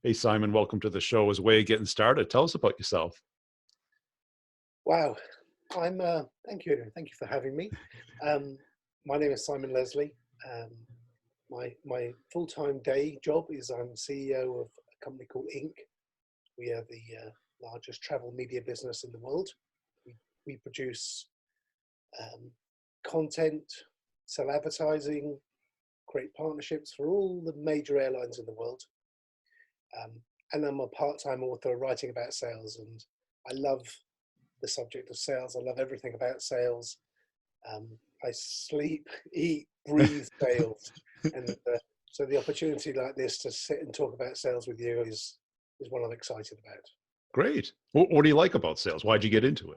Hey, Simon, welcome to the show. As a way of getting started, tell us about yourself. Wow, thank you. Thank you for having me. Um, my name is Simon Leslie. Um, my full-time day job is I'm CEO of a company called Inc. We are the largest travel media business in the world. We produce um, content, sell advertising, create partnerships for all the major airlines in the world. Um, and I'm a part-time author writing about sales, and I love the subject of sales. I love everything about sales. Um, I sleep, eat, breathe sales, and so the opportunity like this to sit and talk about sales with you is what I'm excited about. Great. What do you like about sales? Why'd you get into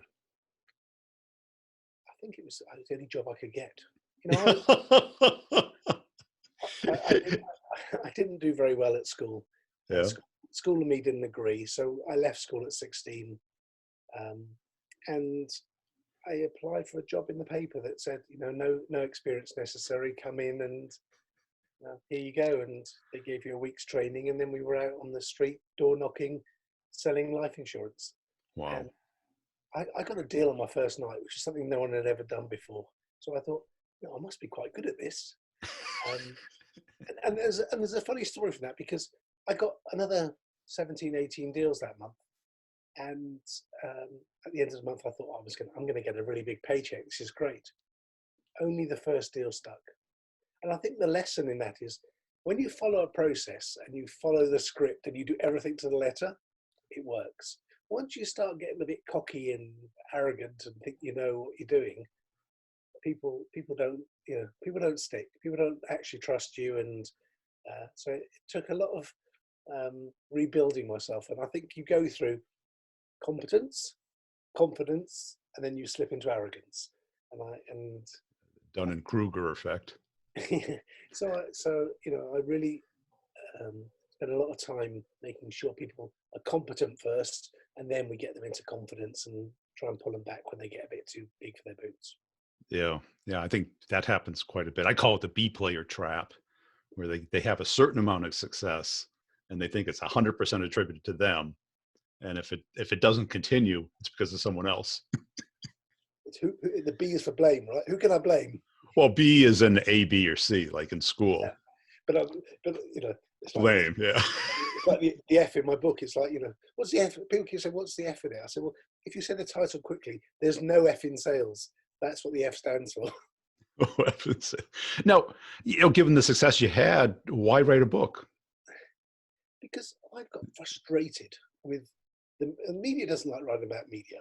I think it was the only job I could get. You know, I didn't, it? I didn't do very well at school. Yeah. School and me didn't agree, so I left school at 16, um, and I applied for a job in the paper that said, no experience necessary. Come in and here you go. And they gave you a week's training, and then we were out on the street, door knocking, selling life insurance. And Wow. I got a deal on my first night, which is something no one had ever done before. So I thought, I must be quite good at this. Um, and there's a funny story from that, because I got another 17, 18 deals that month. And at the end of the month, I thought I'm going to get a really big paycheck. This is great. Only the first deal stuck. And I think the lesson in that is, when you follow a process and you follow the script and you do everything to the letter, it works. Once you start getting a bit cocky and arrogant and think you know what you're doing, people don't stick. People don't actually trust you. And so it took a lot of rebuilding myself. And I think you go through competence, confidence, and then you slip into arrogance. And Dunning-Kruger effect. I really spend a lot of time making sure people are competent first, and then we get them into confidence and try and pull them back when they get a bit too big for their boots. Yeah. Yeah. I think that happens quite a bit. I call it the B player trap, where they have a certain amount of success and they think it's 100% attributed to them. And if it doesn't continue, it's because of someone else. The B is for blame, right? Who can I blame? Well, B is in A, B, or C, like in Yeah. school. But it's like Blame. Yeah. it's like the F in my book. It's like, what's the F? People keep saying, what's the F in it? I said, well, if you say the title quickly, there's no F in sales. That's what the F stands for. Now, given the success you had, why write a book? Because I got frustrated with the media doesn't like writing about media.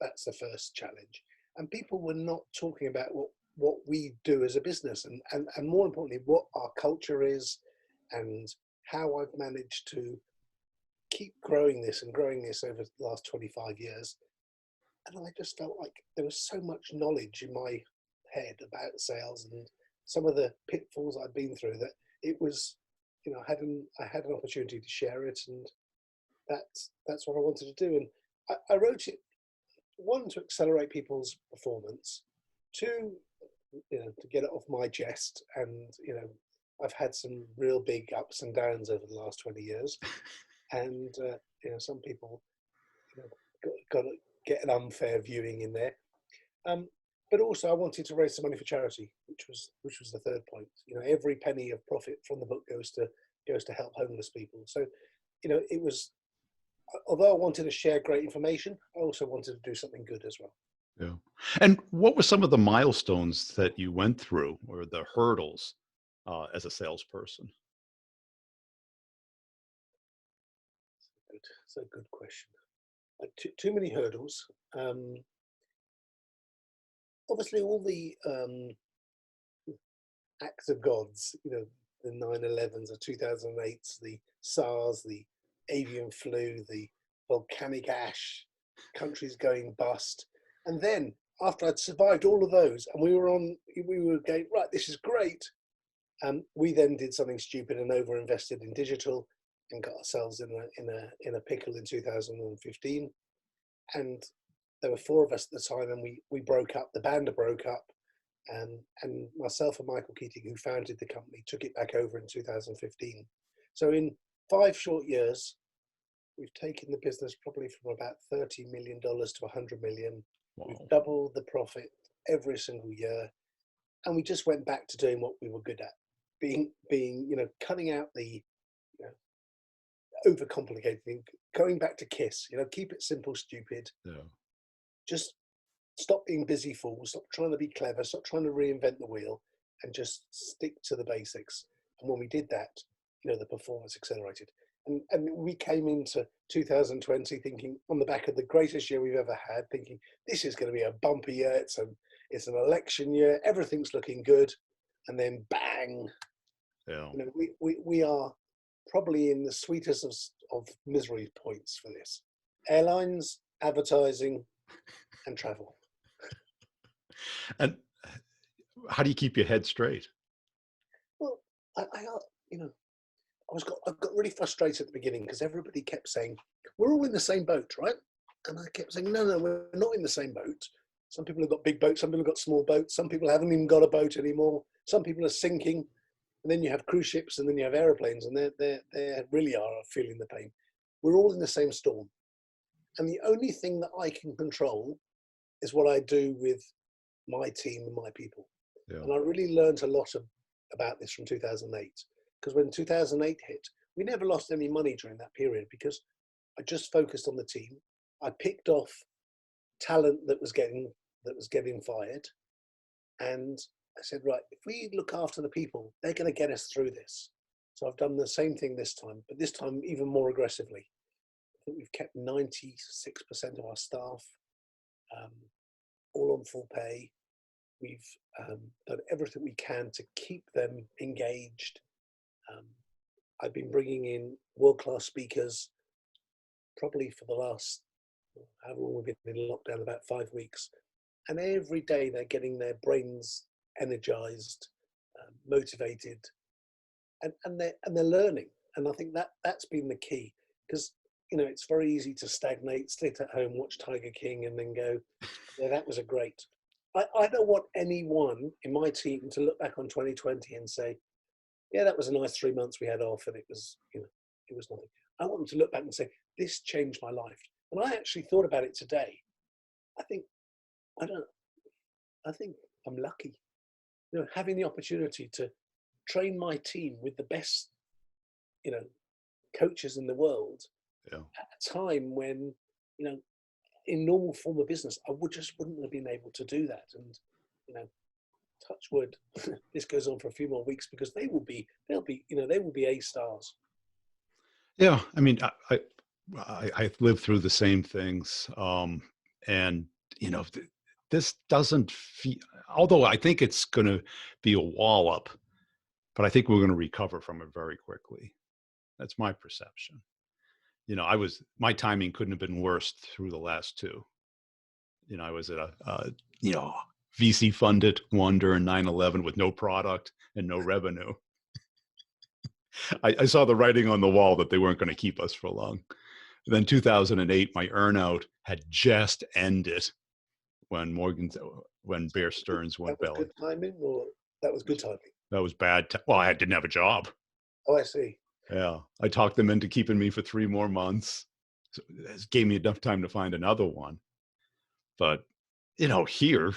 That's the first challenge. And people were not talking about what we do as a business, and more importantly, what our culture is, and how I've managed to keep growing this over the last 25 years. And I just felt like there was so much knowledge in my head about sales and some of the pitfalls I'd been through, that it was, I had an opportunity to share it, and that's what I wanted to do. And I wrote it, one, to accelerate people's performance, two, to get it off my chest. And I've had some real big ups and downs over the last 20 years, and some people got to get an unfair viewing in there. But also, I wanted to raise some money for charity, which was the third point. Every penny of profit from the book goes to help homeless people. So, it was, although I wanted to share great information, I also wanted to do something good as well. Yeah. And what were some of the milestones that you went through, or the hurdles as a salesperson? It's a good question. Too many hurdles. Obviously, all the acts of gods, the 9/11s, the 2008s, the SARS, the avian flu, the volcanic ash, countries going bust. And then, after I'd survived all of those, and we were going, right, this is great. We then did something stupid and over-invested in digital, and got ourselves in a pickle in 2015. And there were four of us at the time, and we broke up. The band broke up, and myself and Michael Keating, who founded the company, took it back over in 2015. So in 5 short years, we've taken the business probably from about $30 million to $100 million. We've Wow. doubled the profit every single year. And we just went back to doing what we were good at, being, cutting out the, you know, overcomplicating, going back to KISS, keep it simple, stupid. Yeah. Just stop being busy fools, stop trying to be clever, stop trying to reinvent the wheel, and just stick to the basics. And when we did that, the performance accelerated. And we came into 2020 thinking, on the back of the greatest year we've ever had, thinking this is going to be a bumpy year. It's an election year. Everything's looking good, and then bang! Yeah. We are probably in the sweetest of misery points for this. Airlines, advertising, and travel. And how do you keep your head straight? Well, I got really frustrated at the beginning because everybody kept saying, we're all in the same boat, right? And I kept saying, no, we're not in the same boat. Some people have got big boats, some people have got small boats, some people haven't even got a boat anymore. Some people are sinking. And then you have cruise ships, and then you have airplanes, and they really are feeling the pain. We're all in the same storm. And the only thing that I can control is what I do with my team and my people. Yeah. And I really learned a lot about this from 2008. Because when 2008 hit, we never lost any money during that period because I just focused on the team. I picked off talent that was getting fired, and I said, right, if we look after the people, they're going to get us through this. So I've done the same thing this time, but this time even more aggressively. I think we've kept 96% of our staff all on full pay. We've done everything we can to keep them engaged. I've been bringing in world-class speakers probably for the last, however long we've been in lockdown, about 5 weeks. And every day they're getting their brains energized, motivated, and they're learning. And I think that's been the key, because it's very easy to stagnate, sit at home, watch Tiger King, and then go, yeah, that was a great. I don't want anyone in my team to look back on 2020 and say, yeah, that was a nice 3 months we had off, and it was nothing. I want them to look back and say, this changed my life. And I actually thought about it today. I think I'm lucky, having the opportunity to train my team with the best, coaches in the world. Yeah. At a time when, in normal form of business, I wouldn't have been able to do that. And, touch wood, this goes on for a few more weeks because they will be A stars. Yeah. I mean, I lived through the same things. And, this doesn't feel, although I think it's going to be a wallop, but I think we're going to recover from it very quickly. That's my perception. My timing couldn't have been worse through the last two. I was at a VC funded one during 9/11 with no product and no revenue. I saw the writing on the wall that they weren't going to keep us for long. Then 2008, my earnout had just ended when Bear Stearns went That was belly. good timing, or that was good timing? That was bad. Well, I didn't have a job. Oh, I see. Yeah. I talked them into keeping me for 3 more months. So it gave me enough time to find another one. But, here,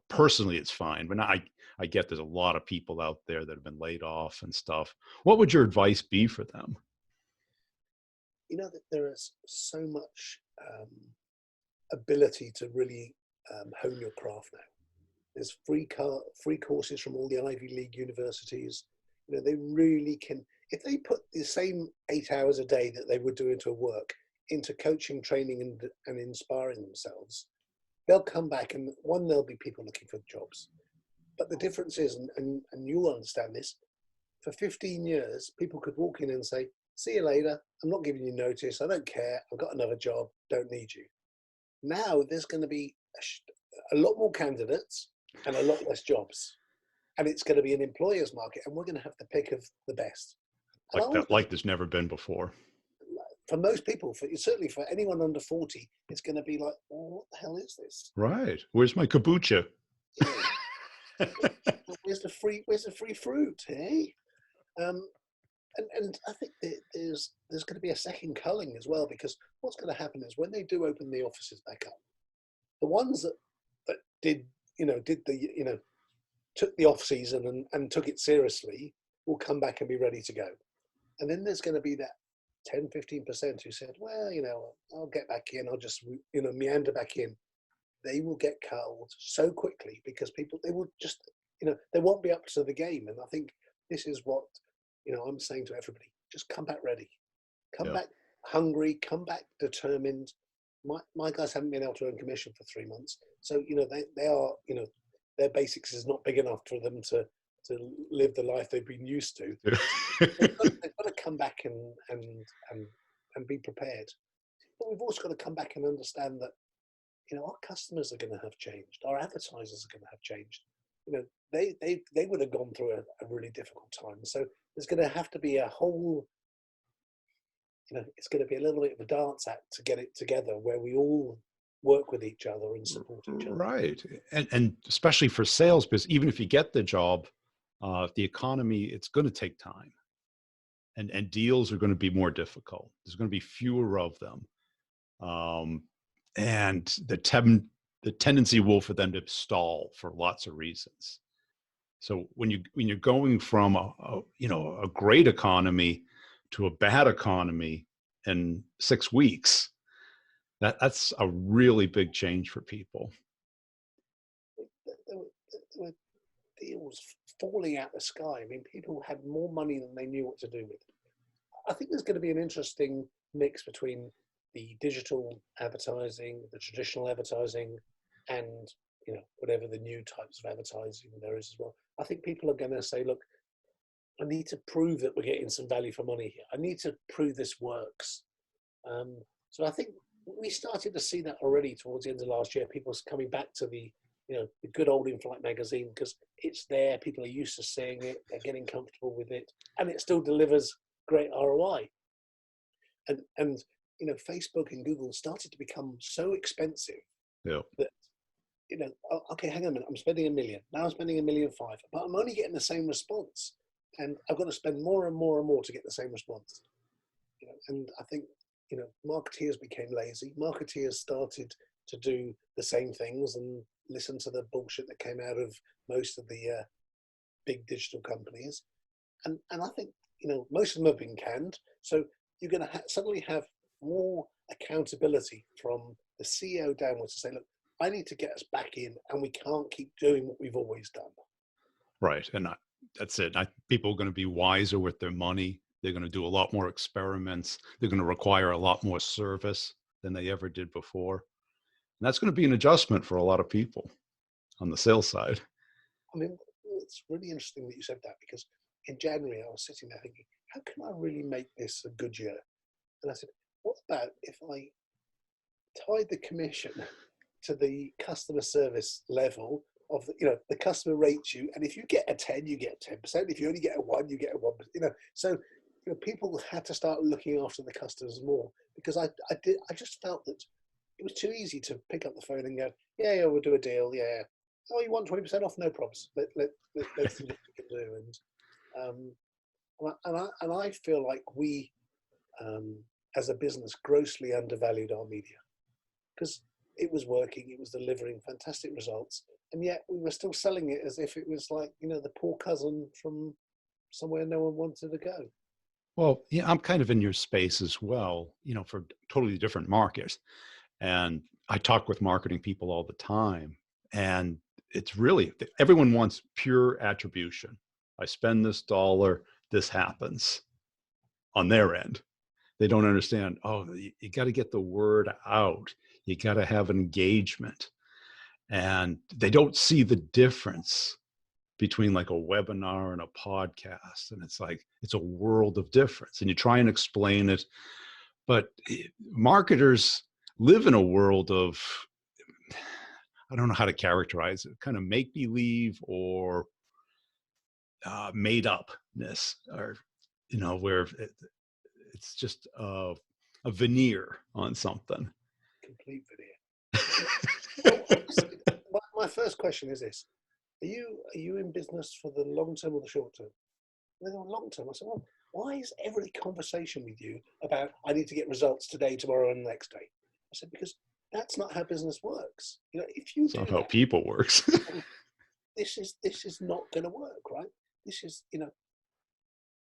personally, it's fine. But I get there's a lot of people out there that have been laid off and stuff. What would your advice be for them? That there is so much ability to really hone your craft now. There's free courses from all the Ivy League universities. They really can, if they put the same 8 hours a day that they would do into work, into coaching, training, and inspiring themselves, they'll come back, and there'll be people looking for jobs. But the difference is, and you'll understand this, for 15 years, people could walk in and say, see you later, I'm not giving you notice, I don't care, I've got another job, don't need you. Now there's going to be a lot more candidates and a lot less jobs. And it's going to be an employer's market, and we're going to have the pick of the best. Like there's never been before. For most people, certainly for anyone under 40, it's going to be like, oh, what the hell is this? Right. Where's my kombucha? Where's the free fruit, hey? And I think that there's going to be a second culling as well, because what's going to happen is when they do open the offices back up, the ones that did did the took the off season and took it seriously will come back and be ready to go. And then there's going to be that 10-15% who said, well, I'll get back in, I'll just meander back in. They will get culled so quickly because people, they will just they won't be up to the game. And I think this is what I'm saying to everybody: just come back ready, come Yeah. back hungry, come back determined. My guys haven't been able to earn commission for 3 months, so they are their basics is not big enough for them to live the life they've been used to. They've got to come back and be prepared. But we've also got to come back and understand that our customers are going to have changed, our advertisers are going to have changed. They would have gone through a really difficult time. So there's going to have to be a whole, it's going to be a little bit of a dance act to get it together where we all work with each other and support each other. Right. And especially for sales, because even if you get the job, the economy, it's going to take time. And deals are going to be more difficult. There's going to be fewer of them. And the tendency will for them to stall for lots of reasons. So when you're going from a great economy to a bad economy in 6 weeks, that's a really big change for people. There were deals falling out the sky. I mean, people had more money than they knew what to do with. I think there's going to be an interesting mix between the digital advertising, the traditional advertising, and whatever the new types of advertising there is as well. I think people are going to say, look, I need to prove that we're getting some value for money here. I need to prove this works. So I think we started to see that already towards the end of last year. People's coming back to the good old In-Flight magazine because it's there. People are used to seeing it. They're getting comfortable with it, and it still delivers great ROI. And Facebook and Google started to become so expensive that okay, hang on a minute, I'm spending $1 million. Now I'm spending $1.5 million, but I'm only getting the same response. And I've got to spend more and more and more to get the same response. And I think, marketeers became lazy. Marketeers started to do the same things and listen to the bullshit that came out of most of the big digital companies. And I think, most of them have been canned. So you're going to suddenly have more accountability from the CEO downwards to say, look, I need to get us back in, and we can't keep doing what we've always done. Right. And that's it. People are going to be wiser with their money. They're going to do a lot more experiments. They're going to require a lot more service than they ever did before. And that's going to be an adjustment for a lot of people on the sales side. I mean, it's really interesting that you said that, because in January, I was sitting there thinking, how can I really make this a good year? And I said, what about if I tied the commission to the customer service level of the customer rates you, and if you get a 10, you get 10%. If you only get a 1, you get a 1%. So people had to start looking after the customers more, because I just felt that it was too easy to pick up the phone and go, yeah, we'll do a deal, yeah. Oh, you want 20% off? No problems. Let's see what we can do. And I feel like we, as a business, grossly undervalued our media, because it was working, it was delivering fantastic results, and yet we were still selling it as if it was like, the poor cousin from somewhere no one wanted to go. Well, yeah, I'm kind of in your space as well, for a totally different market. And I talk with marketing people all the time. And it's really, everyone wants pure attribution. I spend this dollar, this happens on their end. They don't understand, you got to get the word out. You got to have engagement. And they don't see the difference between like a webinar and a podcast. And it's like, it's a world of difference. And you try and explain it. But marketers live in a world of, I don't know how to characterize it, kind of make-believe or made upness, or, where it's just a veneer on something. Complete veneer. Well, my first question is this: Are you in business for the long term or the short term? They go long term. I said, well, why is every conversation with you about, I need to get results today, tomorrow, and the next day? I said, because that's not how business works. You know, if you It's do not how that, people works. this is not going to work, right? This is, you know,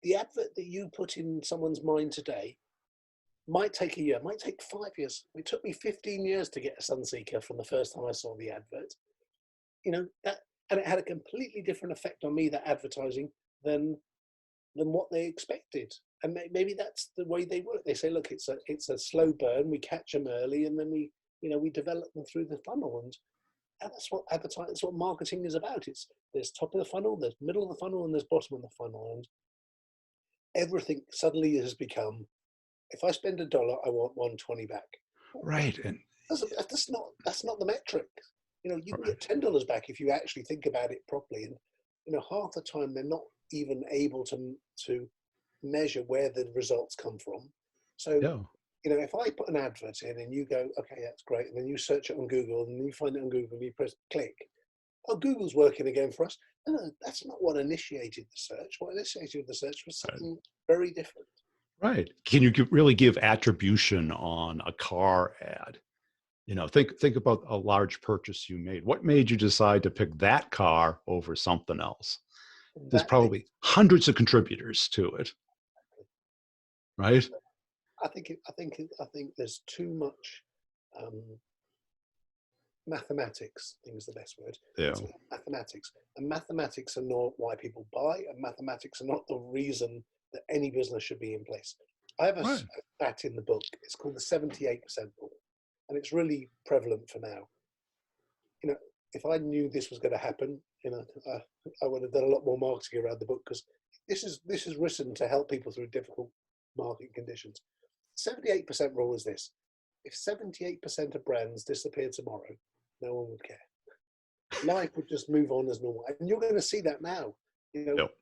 the advert that you put in someone's mind today might take a year, might take 5 years. It took me 15 years to get a Sunseeker from the first time I saw the advert. You know, that, and it had a completely different effect on me, that advertising, than what they expected. And maybe that's the way they work. They say, look, it's a slow burn. We catch them early, and then we, you know, we develop them through the funnel. And that's what advertising, that's what marketing is about. It's, there's top of the funnel, there's middle of the funnel, and there's bottom of the funnel. And everything suddenly has become, if I spend $1, I want 120 back. Right. And That's not the metric. You know, you can right. get $10 back if you actually think about it properly. And you know, half the time they're not even able to measure where the results come from. So, Yeah. you know, if I put an advert in and you go, okay, that's great, and then you search it on Google and you find it on Google and you press click, oh, Google's working again for us. No, that's not what initiated the search. What initiated the search was Right. something very different. Right. Can you really give attribution on a car ad? You know, think about a large purchase you made. What made you decide to pick that car over something else? And There's that probably hundreds of contributors to it, right? I think there's too much um, mathematics. I think is the best word. Yeah. It's mathematics, and mathematics are not why people buy, and mathematics are not the reason that any business should be in place. I have a Right. stat in the book. It's called the 78% rule, and it's really prevalent for now. You know, if I knew this was going to happen, you know, I would have done a lot more marketing around the book, because this is written to help people through difficult market conditions. 78% rule is this: if 78% of brands disappear tomorrow, no one would care. Life would just move on as normal. And you're going to see that now. You know, Yep.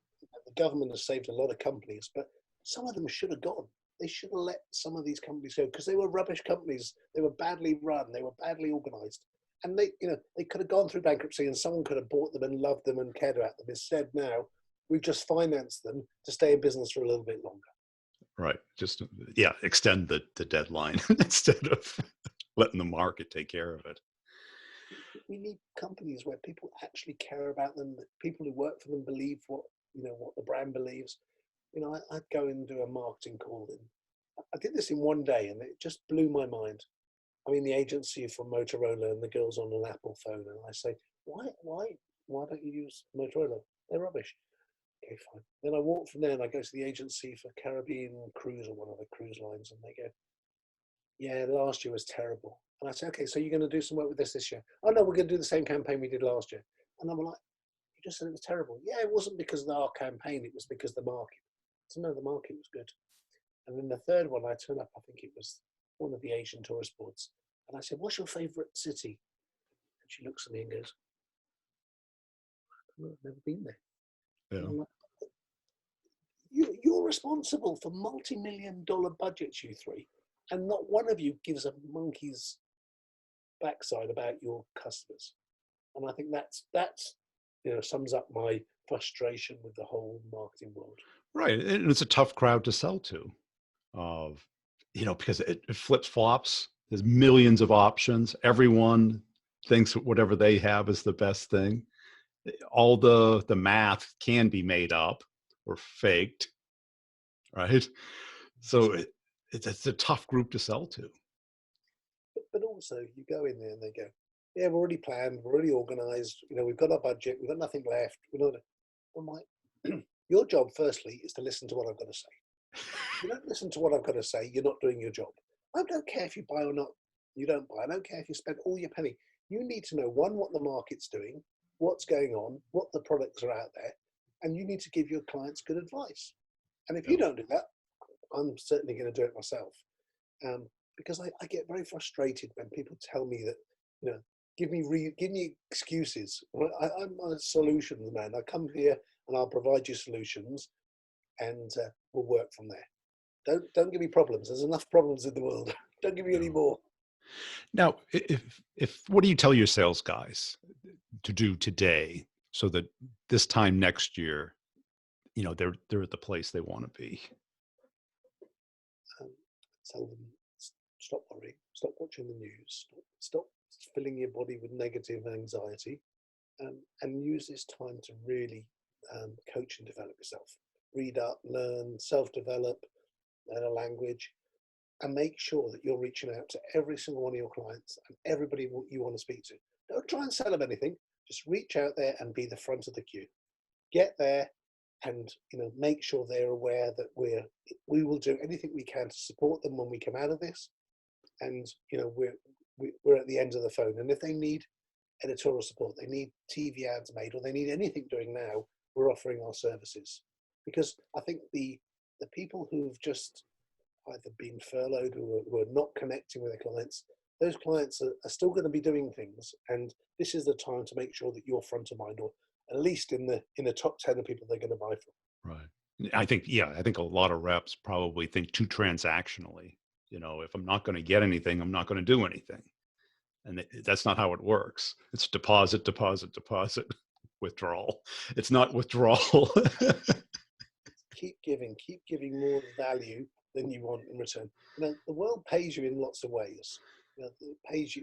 the government has saved a lot of companies, but some of them should have gone. They should have let some of these companies go, because they were rubbish companies. They were badly run. They were badly organized. And they, you know, they could have gone through bankruptcy and someone could have bought them and loved them and cared about them. Instead, now we've just financed them to stay in business for a little bit longer. Right. Just, yeah, extend the deadline instead of letting the market take care of it. We need companies where people actually care about them, that people who work for them believe what, you know, what the brand believes. You know, I'd go and do a marketing call, and I did this in one day, and it just blew my mind. I'm in the agency for Motorola, and the girl's on an Apple phone, and I say, why don't you use Motorola? They're rubbish. Okay, fine. Then I walk from there and I go to the agency for Caribbean Cruise, or one of the cruise lines, and they go, yeah, last year was terrible. And I say, okay, so you're going to do some work with this year? Oh no, we're going to do the same campaign we did last year. And I'm like, you just said it was terrible. Yeah, it wasn't because of our campaign, it was because of the market. So no, the market was good. And then the third one, I turn up, I think it was one of the Asian tourist boards. And I said, what's your favorite city? And she looks at me and goes, oh, I've never been there. And Yeah. I'm like, you're responsible for multi-million-dollar budgets, you three, and not one of you gives a monkey's backside about your customers. And I think that's you know, sums up my frustration with the whole marketing world. Right. And it's a tough crowd to sell to. Of, you know, because it flips flops. There's millions of options. Everyone thinks whatever they have is the best thing. All the math can be made up or faked, right? So it's a tough group to sell to. But also, you go in there and they go, yeah, we're already planned, we're already organized, you know, we've got our budget, we've got nothing left. We're not. I'm like, your job, firstly, is to listen to what I've got to say. If you don't listen to what I've got to say, you're not doing your job. I don't care if you buy or not, you don't buy. I don't care if you spend all your penny. You need to know, one, what the market's doing, what's going on, what the products are out there, and you need to give your clients good advice. And if Yeah. you don't do that, I'm certainly going to do it myself. Because I get very frustrated when people tell me that, you know, give me excuses. Well, I'm a solutions man. I come here and I'll provide you solutions, and we'll work from there. Don't give me problems. There's enough problems in the world. Don't give me any Yeah. more. Now, if what do you tell your sales guys to do today so that this time next year they're at the place they want to be. Um, Tell them, stop worrying, stop watching the news, stop filling your body with negative anxiety, and use this time to really coach and develop yourself. Read up, learn, self-develop, learn a language, and make sure that you're reaching out to every single one of your clients and everybody you want to speak to. Don't try and sell them anything. Just reach out there and be the front of the queue. Get there, and make sure they're aware that we will do anything we can to support them when we come out of this. And we're at the end of the phone. And if they need editorial support, they need TV ads made, or they need anything doing now, we're offering our services. Because I think the people who've just either been furloughed or who are not connecting with their clients, those clients are still going to be doing things. And this is the time to make sure that you're front of mind, or at least in the top 10 of people they're going to buy from. Right. I think a lot of reps probably think too transactionally. If I'm not going to get anything, I'm not going to do anything. And that's not how it works. It's deposit, deposit, deposit, withdrawal. It's not withdrawal. Keep giving more value than you want in return. The world pays you in lots of ways. It pays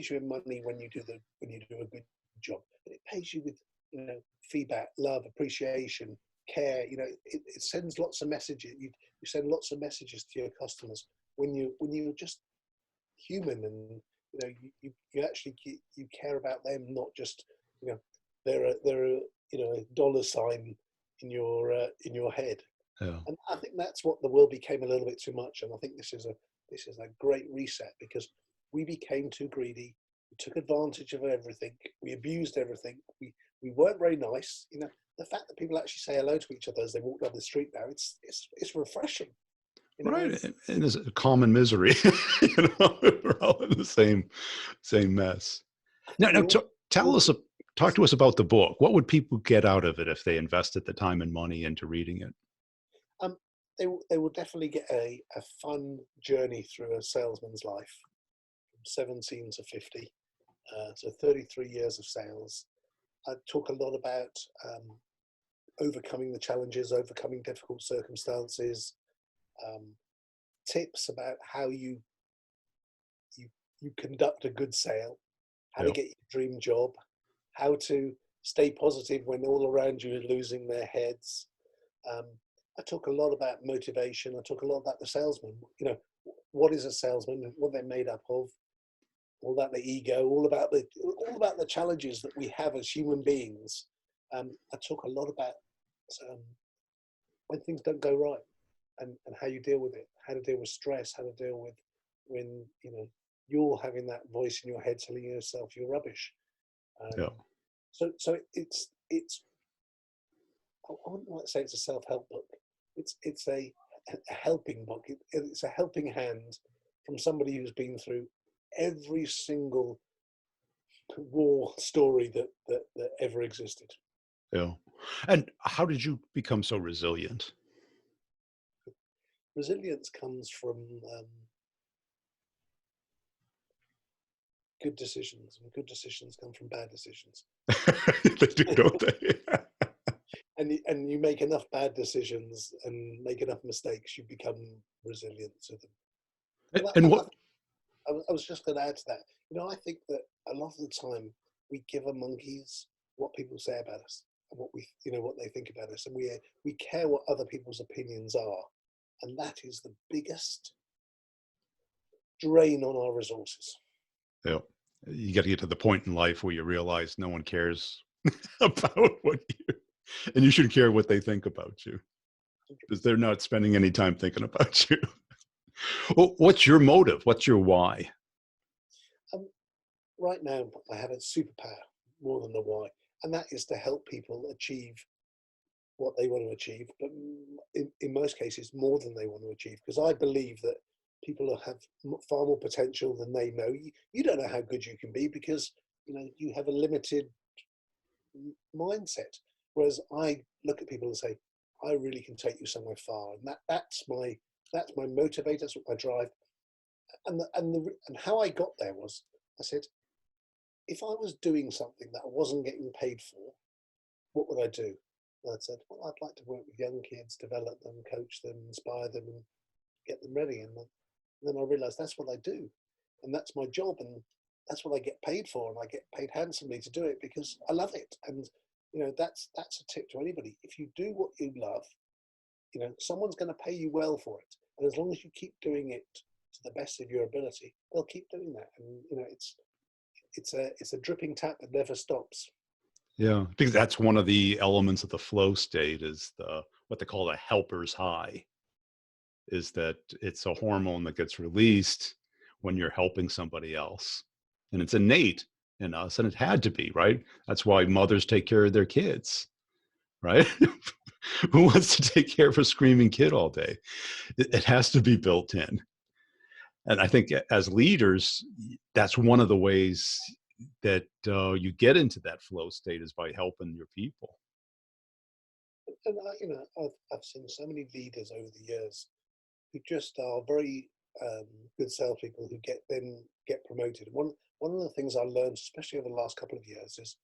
you in money when you do a good job, but it pays you with feedback, love, appreciation, care. It sends lots of messages. You send lots of messages to your customers when you're just human, and you actually you care about them, not just they're a dollar sign in your head. Yeah. And I think that's what the world became a little bit too much. And I think this is a great reset, because we became too greedy. We took advantage of everything. We abused everything. We weren't very nice. The fact that people actually say hello to each other as they walk down the street now, it's refreshing. Right. And there's a common misery. We're all in the same mess. Now, talk to us about the book. What would people get out of it if they invested the time and money into reading it? They will definitely get a fun journey through a salesman's life, from 17 to 50. So 33 years of sales. I talk a lot about overcoming the challenges, overcoming difficult circumstances, tips about how you conduct a good sale, how to get your dream job, how to stay positive when all around you are losing their heads. I talk a lot about motivation. I talk a lot about the salesman. What is a salesman? What they're made up of? All about the ego. All about the challenges that we have as human beings. I talk a lot about when things don't go right, and how you deal with it. How to deal with stress. How to deal with when you're having that voice in your head telling yourself you're rubbish. So it's I wouldn't like to say it's a self-help book. It's a helping book. It's a helping hand from somebody who's been through every single war story that ever existed. Yeah. And how did you become so resilient? Resilience comes from good decisions, and good decisions come from bad decisions. They do, don't they? And you make enough bad decisions and make enough mistakes, you become resilient to them. And what? I was just going to add to that. I think that a lot of the time we give a monkeys what people say about us and what they think about us, and we care what other people's opinions are, and that is the biggest drain on our resources. Yeah. You got to get to the point in life where you realize no one cares about what and you shouldn't care what they think about you, because they're not spending any time thinking about you. Well, what's your motive? What's your why? Right now, I have a superpower more than a why, and that is to help people achieve what they want to achieve, but in most cases more than they want to achieve, because I believe that people have far more potential than they know. You don't know how good you can be, because you have a limited mindset, whereas I look at people and say, I really can take you somewhere far, and that's my motivator. That's what my drive. And how I got there was, I said, if I was doing something that I wasn't getting paid for, what would I do? And I said, well, I'd like to work with young kids, develop them, coach them, inspire them, and get them ready. And then I realized that's what I do. And that's my job. And that's what I get paid for. And I get paid handsomely to do it because I love it. And, that's a tip to anybody. If you do what you love, someone's going to pay you well for it. And as long as you keep doing it to the best of your ability, they'll keep doing that. And, it's a dripping tap that never stops. Yeah, because that's one of the elements of the flow state is what they call the helper's high, is that it's a hormone that gets released when you're helping somebody else. And it's innate in us, and it had to be, right? That's why mothers take care of their kids, right? Who wants to take care of a screaming kid all day? It has to be built in. And I think as leaders, that's one of the ways that you get into that flow state is by helping your people. And I've seen so many leaders over the years who just are very good salespeople who get promoted. One of the things I learned, especially over the last couple of years, is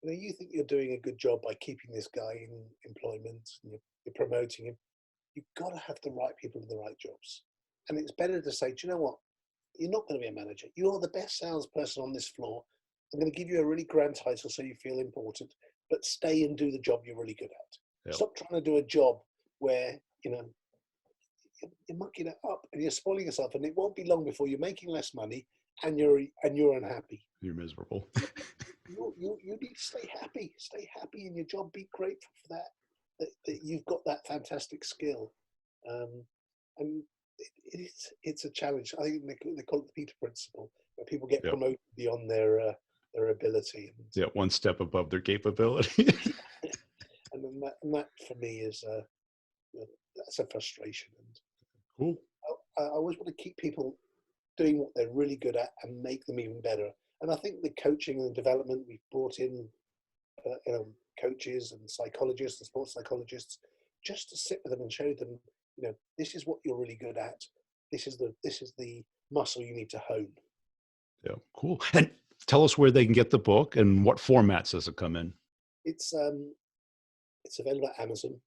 you think you're doing a good job by keeping this guy in employment and you're promoting him. You've got to have the right people in the right jobs. And it's better to say, do you know what? You're not going to be a manager. You are the best salesperson on this floor. I'm going to give you a really grand title so you feel important, but stay and do the job you're really good at. Yep. Stop trying to do a job where, you're mucking it up and you're spoiling yourself, and it won't be long before you're making less money and you're unhappy. You're miserable. You need to stay happy in your job. Be grateful for that you've got that fantastic skill. And it's a challenge. I think they call it the Peter principle, where people get promoted beyond their ability. Yeah, one step above their capability. And that for me is that's a frustration. And cool. I always want to keep people doing what they're really good at and make them even better. And I think the coaching and the development, we've brought in coaches and psychologists and sports psychologists just to sit with them and show them, this is what you're really good at. This is the muscle you need to hone. Yeah, cool. And tell us where they can get the book and what formats does it come in? It's available at Amazon.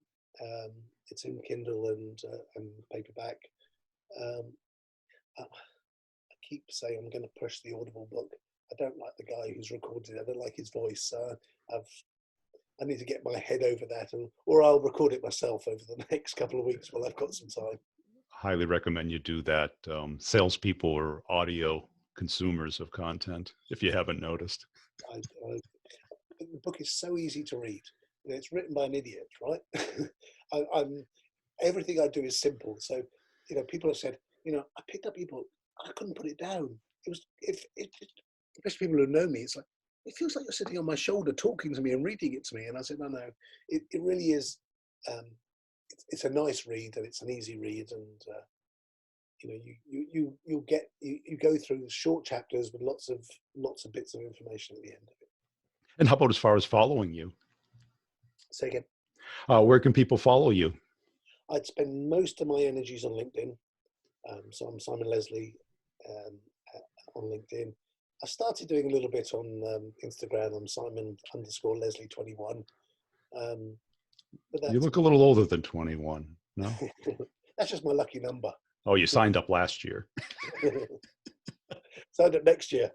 It's in Kindle and paperback. I keep saying I'm going to push the Audible book. I don't like the guy who's recorded it. I don't like his voice. I need to get my head over that, or I'll record it myself over the next couple of weeks while I've got some time. Highly recommend you do that. Salespeople are audio consumers of content, if you haven't noticed. The book is so easy to read. It's written by an idiot, right? Everything I do is simple. So, people have said, I picked up your book. I couldn't put it down. It was, especially people who know me, it's like, it feels like you're sitting on my shoulder talking to me and reading it to me. And I said, no, it really is. It's a nice read and it's an easy read. And, you go through short chapters with lots of bits of information at the end of it. And how about as far as following you? Say again. Where can people follow you? I'd spend most of my energies on LinkedIn. So I'm Simon Leslie on LinkedIn. I started doing a little bit on Instagram. I'm Simon_Leslie21. You look a little older than 21, no? That's just my lucky number. Oh, you signed up last year. Signed up next year.